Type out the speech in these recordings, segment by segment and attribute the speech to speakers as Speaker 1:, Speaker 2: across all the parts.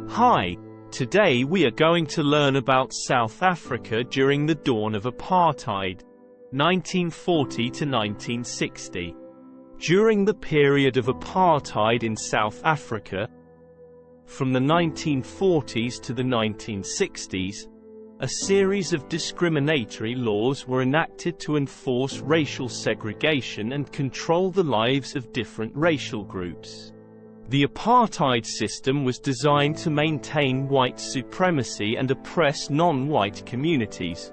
Speaker 1: Hi, today we are going to learn about South Africa during the dawn of apartheid, 1940 to 1960. During the period of apartheid in South Africa, from the 1940s to the 1960s, a series of discriminatory laws were enacted to enforce racial segregation and control the lives of different racial groups. The apartheid system was designed to maintain white supremacy and oppress non-white communities,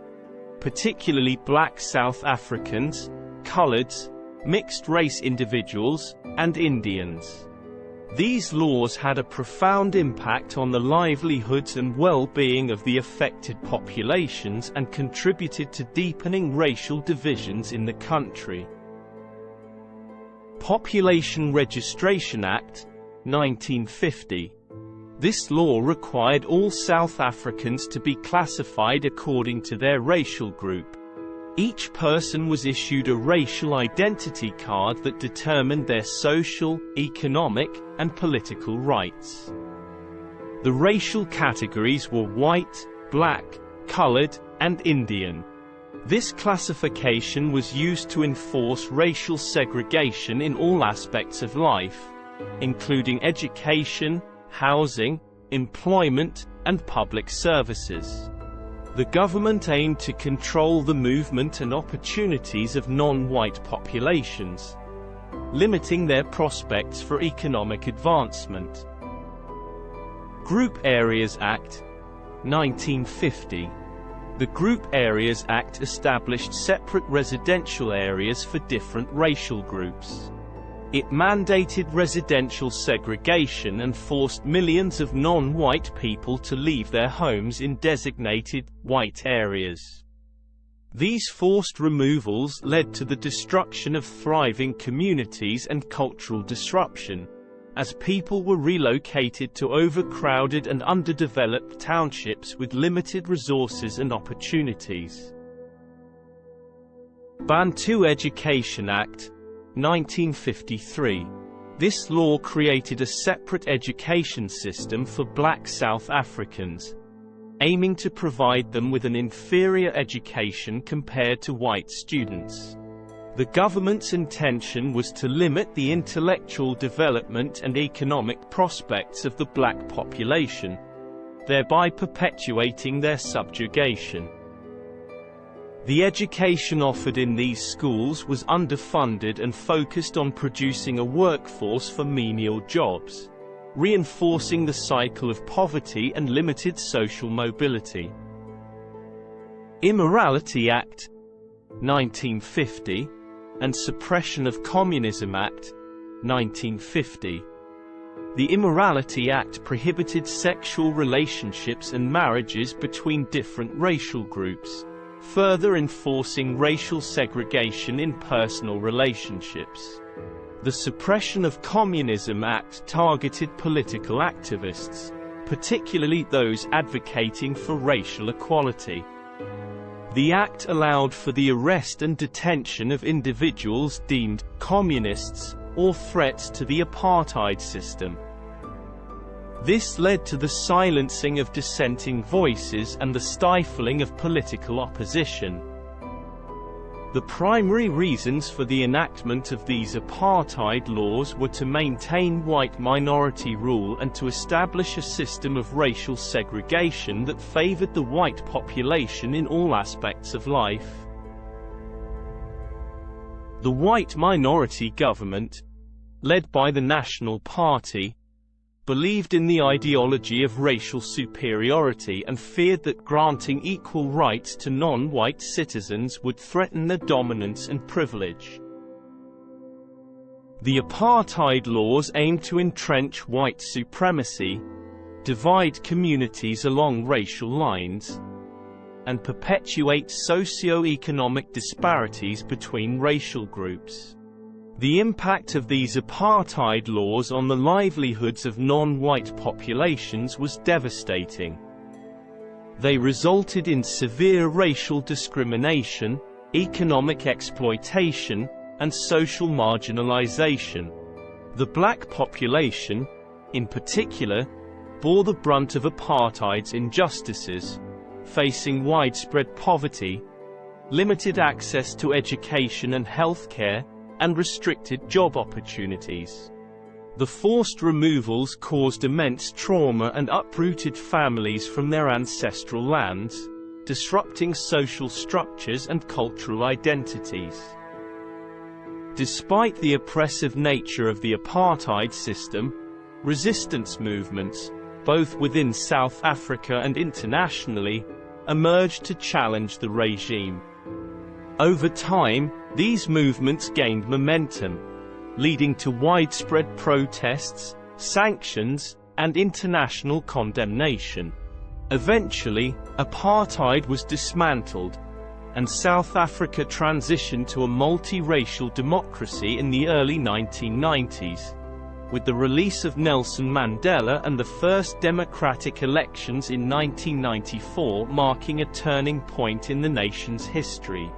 Speaker 1: particularly black South Africans, coloreds, mixed-race individuals, and Indians. These laws had a profound impact on the livelihoods and well-being of the affected populations and contributed to deepening racial divisions in the country. Population Registration Act, 1950. This law required all South Africans to be classified according to their racial group. Each person was issued a racial identity card that determined their social, economic, and political rights. The racial categories were white, black, colored, and Indian. This classification was used to enforce racial segregation in all aspects of life, including education, housing, employment, and public services. The government aimed to control the movement and opportunities of non-white populations, limiting their prospects for economic advancement. Group Areas Act, 1950. The Group Areas Act established separate residential areas for different racial groups. It mandated residential segregation and forced millions of non-white people to leave their homes in designated, white areas. These forced removals led to the destruction of thriving communities and cultural disruption, as people were relocated to overcrowded and underdeveloped townships with limited resources and opportunities. Bantu Education Act, 1953. This law created a separate education system for black South Africans, aiming to provide them with an inferior education compared to white students. The government's intention was to limit the intellectual development and economic prospects of the black population, thereby perpetuating their subjugation. The education offered in these schools was underfunded and focused on producing a workforce for menial jobs, reinforcing the cycle of poverty and limited social mobility. Immorality Act, 1950, and Suppression of Communism Act, 1950. The Immorality Act prohibited sexual relationships and marriages between different racial groups, further enforcing racial segregation in personal relationships. The Suppression of Communism Act targeted political activists, particularly those advocating for racial equality. The act allowed for the arrest and detention of individuals deemed communists or threats to the apartheid system. This led to the silencing of dissenting voices and the stifling of political opposition. The primary reasons for the enactment of these apartheid laws were to maintain white minority rule and to establish a system of racial segregation that favored the white population in all aspects of life. The white minority government, led by the National Party, believed in the ideology of racial superiority and feared that granting equal rights to non-white citizens would threaten their dominance and privilege. The apartheid laws aimed to entrench white supremacy, divide communities along racial lines, and perpetuate socio-economic disparities between racial groups. The impact of these apartheid laws on the livelihoods of non-white populations was devastating. They resulted in severe racial discrimination, economic exploitation, and social marginalization. The black population, in particular, bore the brunt of apartheid's injustices, facing widespread poverty, limited access to education and healthcare, and restricted job opportunities. The forced removals caused immense trauma and uprooted families from their ancestral lands, disrupting social structures and cultural identities. Despite the oppressive nature of the apartheid system, resistance movements, both within South Africa and internationally, emerged to challenge the regime. Over time, these movements gained momentum, leading to widespread protests, sanctions, and international condemnation. Eventually, apartheid was dismantled, and South Africa transitioned to a multiracial democracy in the early 1990s, with the release of Nelson Mandela and the first democratic elections in 1994 marking a turning point in the nation's history.